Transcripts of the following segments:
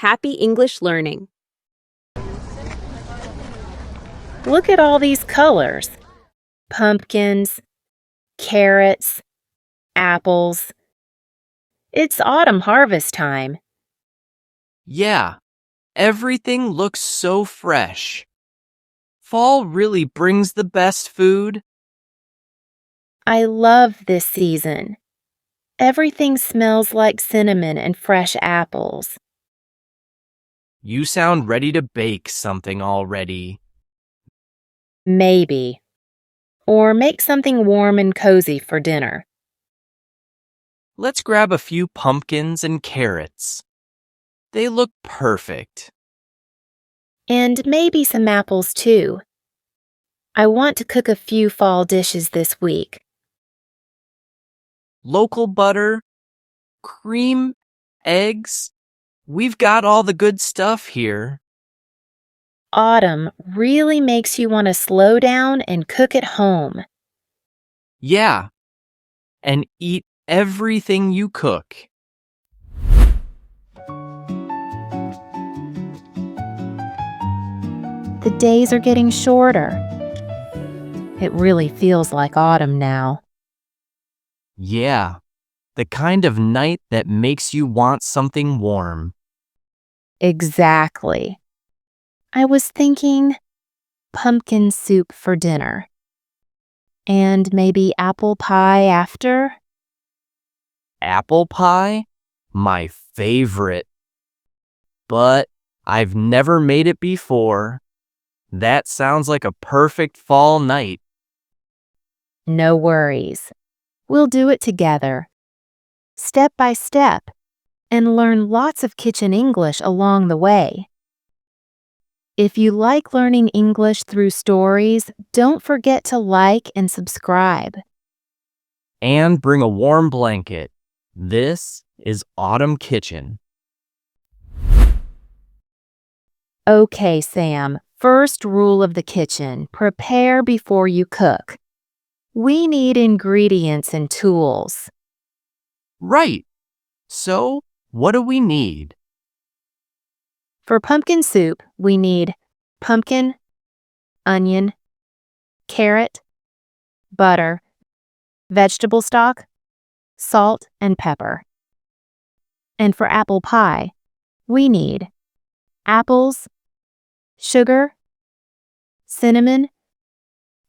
happy English learning. Look at all these colors. Pumpkins, carrots, apples. It's autumn harvest time. Yeah, everything looks so fresh. Fall really brings the best food. I love this season. Everything smells like cinnamon and fresh apples. You sound ready to bake something already. Maybe. Or make something warm and cozy for dinner. Let's grab a few pumpkins and carrots. They look perfect. And maybe some apples too. I want to cook a few fall dishes this week. Local butter, cream, eggs. We've got all the good stuff here. Autumn really makes you want to slow down and cook at home. Yeah, and eat everything you cook. The days are getting shorter. It really feels like autumn now. Yeah, the kind of night that makes you want something warm. Exactly. I was thinking pumpkin soup for dinner. And maybe apple pie after? Apple pie? My favorite. But I've never made it before. That sounds like a perfect fall night. No worries. We'll do it together, step by step, and learn lots of kitchen English along the way. If you like learning English through stories, don't forget to like and subscribe. And bring a warm blanket. This is Autumn Kitchen. Okay, Sam. First rule of the kitchen: prepare before you cook. We need ingredients and tools. Right. So, what do we need? For pumpkin soup, we need pumpkin, onion, carrot, butter, vegetable stock, salt, and pepper. And for apple pie, we need apples, sugar, cinnamon,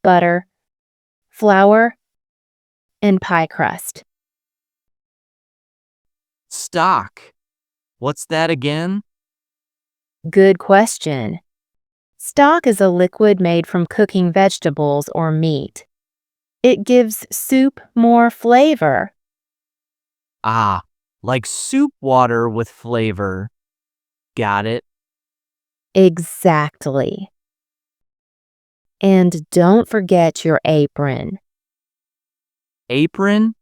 butter, flour, and pie crust. Stock. What's that again? Good question. Stock is a liquid made from cooking vegetables or meat. It gives soup more flavor. Ah, like soup water with flavor. Got it. Exactly. And don't forget your apron. Apron?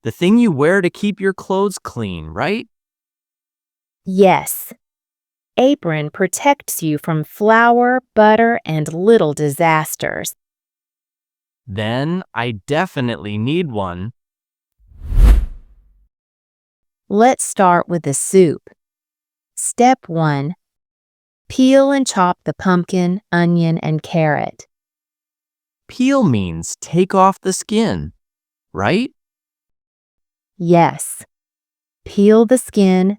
The thing you wear to keep your clothes clean, right? Yes. Apron protects you from flour, butter, and little disasters. Then I definitely need one. Let's start with the soup. Step 1. Peel and chop the pumpkin, onion, and carrot. Peel means take off the skin, right? Yes. Peel the skin,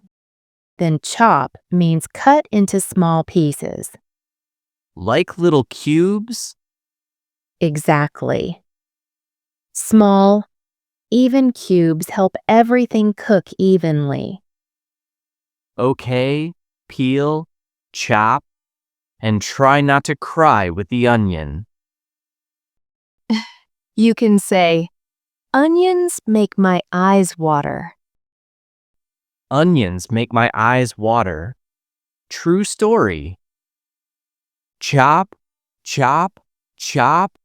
then chop means cut into small pieces. Like little cubes? Exactly. Small, even cubes help everything cook evenly. Okay, peel, chop, and try not to cry with the onion. You can say, onions make my eyes water. Onions make my eyes water. True story. Chop, chop, chop.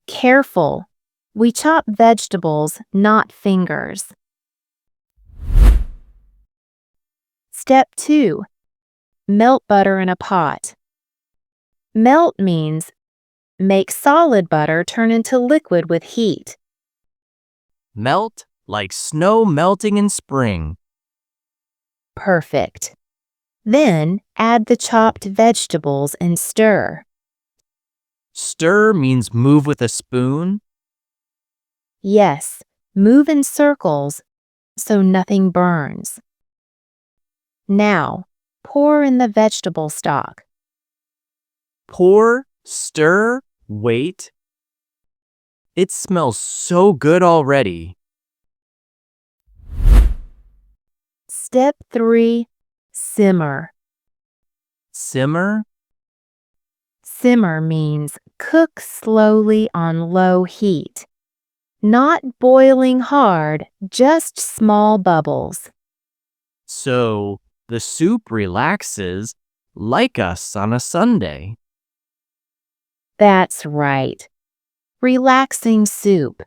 Careful. We chop vegetables, not fingers. Step 2. Melt butter in a pot. Melt means make solid butter turn into liquid with heat. Melt like snow melting in spring. Perfect. Then add the chopped vegetables and stir. Stir means move with a spoon. Yes, move in circles so nothing burns. Now, pour in the vegetable stock. Pour, stir, wait. It smells so good already. Step 3. Simmer. Simmer? Simmer means cook slowly on low heat. Not boiling hard, just small bubbles. So the soup relaxes like us on a Sunday. That's right. Relaxing soup.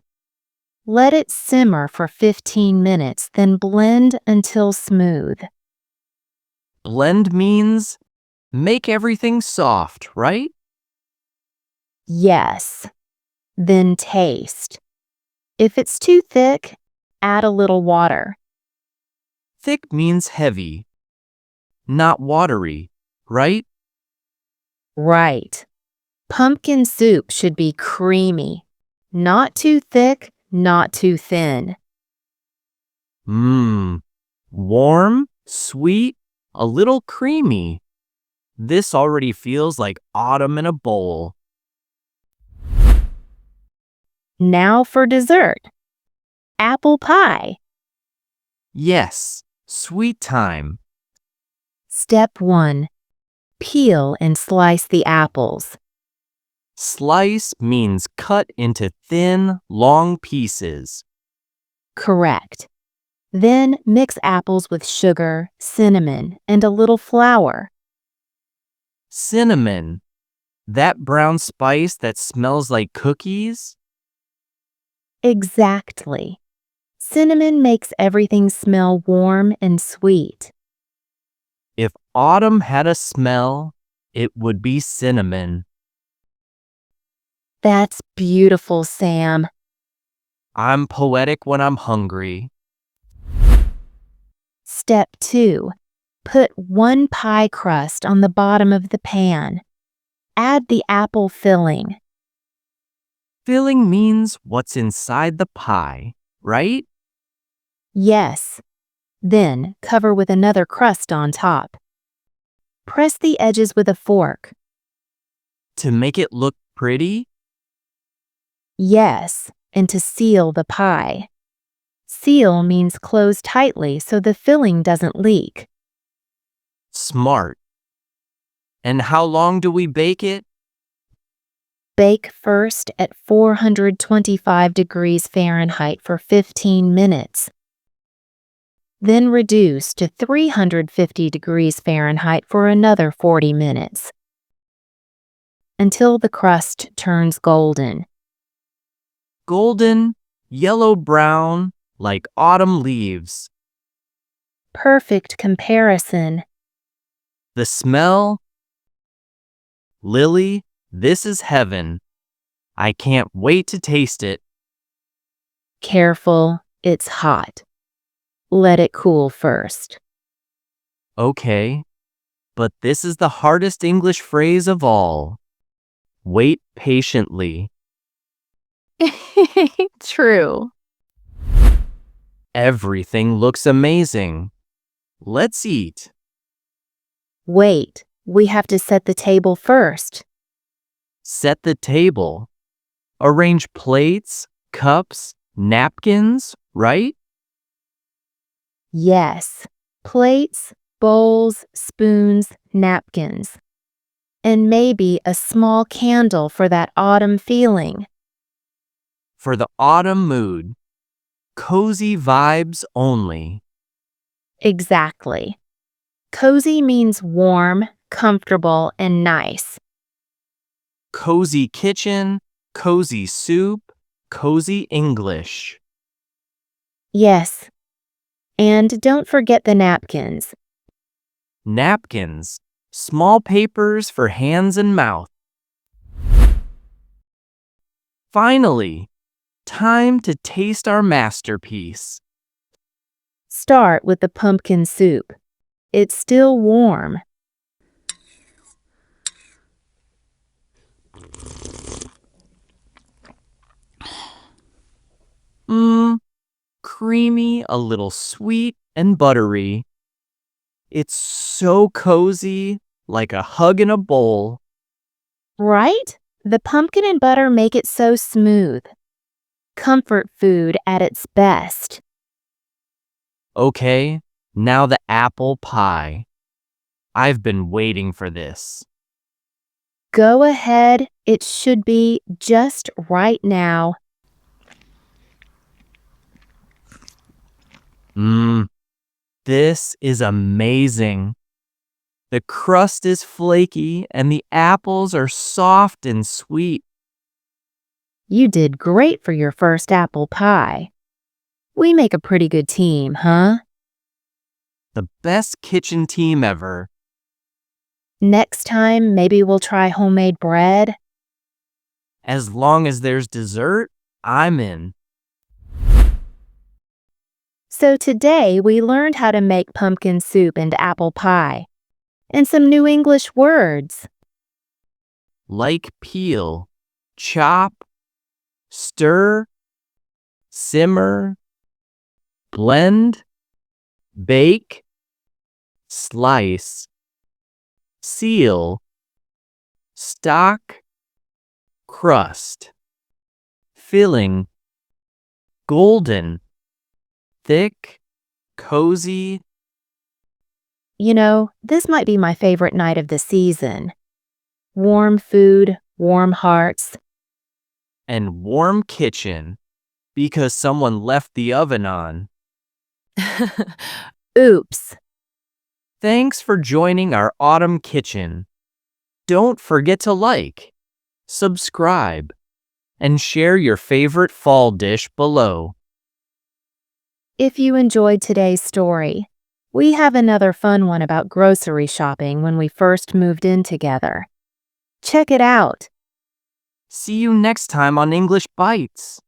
Let it simmer for 15 minutes, then blend until smooth. Blend means make everything soft, right? Yes. Then taste. If it's too thick, add a little water. Thick means heavy, not watery, right? Right. Pumpkin soup should be creamy. Not too thick, not too thin. Mmm. Warm, sweet, a little creamy. This already feels like autumn in a bowl. Now for dessert. Apple pie. Yes, sweet time. Step 1. Peel and slice the apples. Slice means cut into thin, long pieces. Correct. Then mix apples with sugar, cinnamon, and a little flour. Cinnamon. That brown spice that smells like cookies? Exactly. Cinnamon makes everything smell warm and sweet. If autumn had a smell, it would be cinnamon. That's beautiful, Sam. I'm poetic when I'm hungry. Step 2. Put 1 pie crust on the bottom of the pan. Add the apple filling. Filling means what's inside the pie, right? Yes. Then cover with another crust on top. Press the edges with a fork. To make it look pretty? Yes, and to seal the pie. Seal means close tightly so the filling doesn't leak. Smart. And how long do we bake it? Bake first at 425 degrees Fahrenheit for 15 minutes. Then reduce to 350 degrees Fahrenheit for another 40 minutes. Until the crust turns golden. Golden, yellow-brown, like autumn leaves. Perfect comparison. The smell? Lily, this is heaven. I can't wait to taste it. Careful, it's hot. Let it cool first. Okay, but this is the hardest English phrase of all. Wait patiently. True. Everything looks amazing. Let's eat. Wait, we have to set the table first. Set the table. Arrange plates, cups, napkins, right? Yes, plates, bowls, spoons, napkins. And maybe a small candle for that autumn feeling. For the autumn mood. Cozy vibes only. Exactly. Cozy means warm, comfortable, and nice. Cozy kitchen, cozy soup, cozy English. Yes. And don't forget the napkins. Napkins, small papers for hands and mouth. Finally, time to taste our masterpiece. Start with the pumpkin soup. It's still warm. Mmm, creamy, a little sweet and buttery. It's so cozy, like a hug in a bowl. Right? The pumpkin and butter make it so smooth. Comfort food at its best. Okay, now the apple pie. I've been waiting for this. Go ahead, it should be just right now. Mmm, this is amazing. The crust is flaky and the apples are soft and sweet. You did great for your first apple pie. We make a pretty good team, huh? The best kitchen team ever. Next time, maybe we'll try homemade bread. As long as there's dessert, I'm in. So today we learned how to make pumpkin soup and apple pie, and some new English words. Like peel, chop, stir, simmer, blend, bake, slice, seal, stock, crust, filling, golden, thick, cozy. You know, this might be my favorite night of the season. Warm food, warm hearts. And warm kitchen because someone left the oven on. Oops. Thanks for joining our autumn kitchen. Don't forget to like, subscribe, and share your favorite fall dish below. If you enjoyed today's story, we have another fun one about grocery shopping when we first moved in together. Check it out. See you next time on English Bites.